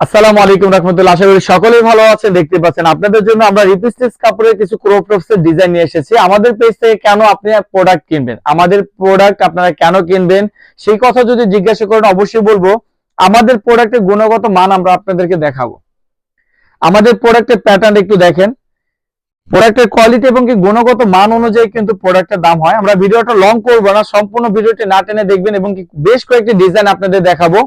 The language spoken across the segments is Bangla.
আসসালামু আলাইকুম রাহমাতুল্লাহ। আশা করি সকলেই ভালো আছেন। দেখতে পাচ্ছেন আপনাদের জন্য আমরা রিপিস্টিক্স কাপড়ের কিছু ক্রপ টপস এর ডিজাইন নিয়ে এসেছি। আমাদের পেজ থেকে কেন আপনি প্রোডাক্ট কিনবেন, আমাদের প্রোডাক্ট আপনারা কেন কিনবেন সেই কথা যদি জিজ্ঞাসা করেন অবশ্যই বলবো আমাদের প্রোডাক্টের গুণগত মান আমরা আপনাদেরকে দেখাবো। আমাদের প্রোডাক্টের প্যাটার্ন একটু দেখেন, প্রোডাক্টের কোয়ালিটি এবং কি গুণগত মান অনুযায়ী কিন্তু প্রোডাক্টের দাম হয়। আমরা ভিডিওটা লং করব না, সম্পূর্ণ ভিডিওটি না টেনে দেখবেন এবং কি বেশ কয়েকটি ডিজাইন আপনাদের দেখাবো।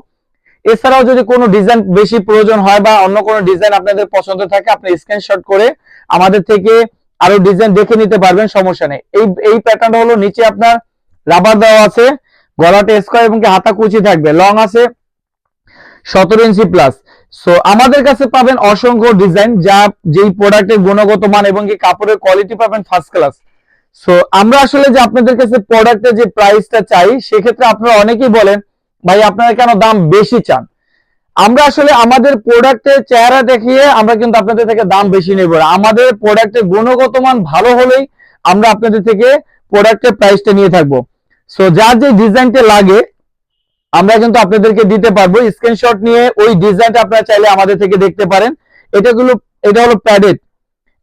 এছাড়াও যদি কোনো ডিজাইন বেশি প্রয়োজন হয় বা অন্য কোনো ডিজাইন আপনাদের পছন্দ থাকে আপনি স্ক্রিনশট করে আমাদের থেকে আরো ডিজাইন দেখে নিতে পারবেন, সমস্যা নেই। এই প্যাটার্নটা হলো নিচে আপনার রাবার দেওয়া আছে, গলাটা স্কয়ার এবং হাতা কুচি থাকবে, লং আছে 17 ইঞ্চি প্লাস। সো আমাদের কাছে পাবেন অসংখ্য ডিজাইন, যা যেই প্রোডাক্টের গুণগত মান এবং কি কাপড়ের কোয়ালিটি পাবেন ফার্স্ট ক্লাস। সো আমরা আসলে যে আপনাদের কাছে প্রোডাক্টের যে প্রাইসটা চাই, সেক্ষেত্রে আপনারা অনেকেই বলেন ভাই আপনারা কেন দাম বেশি চান। আমরা আসলে আমাদের প্রোডাক্টের চেহারা দেখিয়ে আমরা কিন্তু আপনাদের থেকে দাম বেশি নেব না। আমাদের প্রোডাক্টের গুণগত মান ভালো হলেই আমরা আপনাদের থেকে প্রোডাক্টের প্রাইসটা নিয়ে থাকবো। সো যার যে ডিজাইনটা লাগে আমরা কিন্তু আপনাদেরকে দিতে পারবো। স্ক্রিনশট নিয়ে ওই ডিজাইনটা আপনারা চাইলে আমাদের থেকে দেখতে পারেন। এটা হলো প্যাডেড,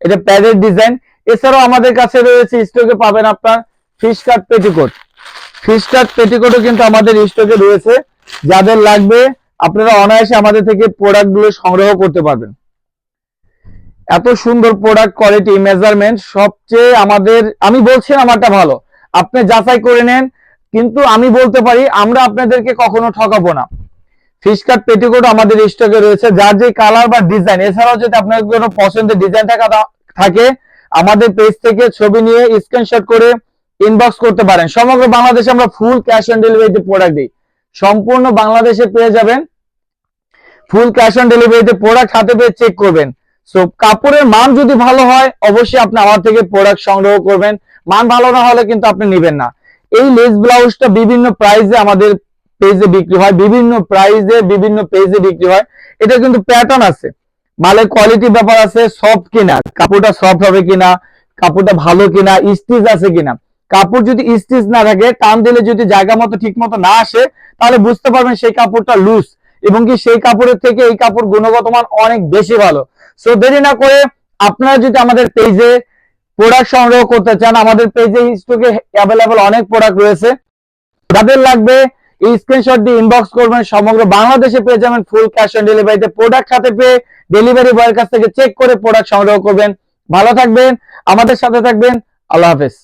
এটা প্যাডেড ডিজাইন। এছাড়াও আমাদের কাছে রয়েছে স্টকে পাবেন আপনার fish cut petticoat. Fish cut পেটিকোটও কিন্তু আমাদের স্টকে রয়েছে, যাদের লাগবে আপনারা অনায়াসে আমাদের থেকে প্রোডাক্ট গুলো সংগ্রহ করতে পারবেন। এত সুন্দর প্রোডাক্ট কোয়ালিটি মেজারমেন্ট সবচেয়ে আমাদের, আমি বলছি আমারটা ভালো, আপনি যাচাই করে নেন। কিন্তু আমি বলতে পারি আমরা আপনাদেরকে কখনো ঠকাবো না। ফিশ কাট পেটিকোট আমাদের স্টকে রয়েছে, যার যে কালার বা ডিজাইন, এছাড়াও যদি আপনার কোনো পছন্দের ডিজাইন থাকে আমাদের পেজ থেকে ছবি নিয়ে স্ক্রিনশট করে ইনবক্স করতে পারেন। সমগ্র বাংলাদেশে আমরা ফুল ক্যাশ অন ডেলিভারিতে প্রোডাক্ট দিই, সম্পূর্ণ বাংলাদেশে পেয়ে যাবেন। ফুল ক্যাশ অন ডেলিভারিতে প্রোডাক্ট হাতে পেয়ে চেক করবেন। সো কাপড়ের মান যদি ভালো হয় অবশ্যই আপনি আমার থেকে প্রোডাক্ট সংগ্রহ করবেন, মান ভালো না হলে কিন্তু আপনি নেবেন না। এই লেস ব্লাউজটা বিভিন্ন প্রাইসে আমাদের পেজে বিক্রি হয়, বিভিন্ন প্রাইসে বিভিন্ন পেজে বিক্রি হয়। এটা কিন্তু প্যাটার্ন আছে, মালের কোয়ালিটি ব্যাপার আছে, সফট কিনা, কাপড়টা সফট হবে কিনা, কাপড়টা ভালো কিনা, স্টিচ আছে কিনা। কাপড় যদি স্টিচ না থাকে, টান দিলে যদি জায়গা মতো ঠিক মতো না আসে, তাহলে বুঝতে পারবেন সেই কাপড়টা লুজ এবং কি সেই কাপড়ের থেকে এই কাপড় গুণগত মান অনেক বেশি ভালো। সো দেরি না করে আপনারা যদি আমাদের পেজে প্রোডাক্ট সংগ্রহ করতে চান, আমাদের পেজে স্টকে অ্যাভেলেবল অনেক প্রোডাক্ট রয়েছে। যাদের লাগবে এই স্ক্রিনশট দিয়ে ইনবক্স করবেন। সমগ্র বাংলাদেশে পেয়ে যাবেন ফুল ক্যাশ অন ডেলিভারিতে। প্রোডাক্ট হাতে পেয়ে ডেলিভারি বয়ের কাছ থেকে চেক করে প্রোডাক্ট সংগ্রহ করবেন। ভালো থাকবেন, আমাদের সাথে থাকবেন। আল্লাহ হাফেজ।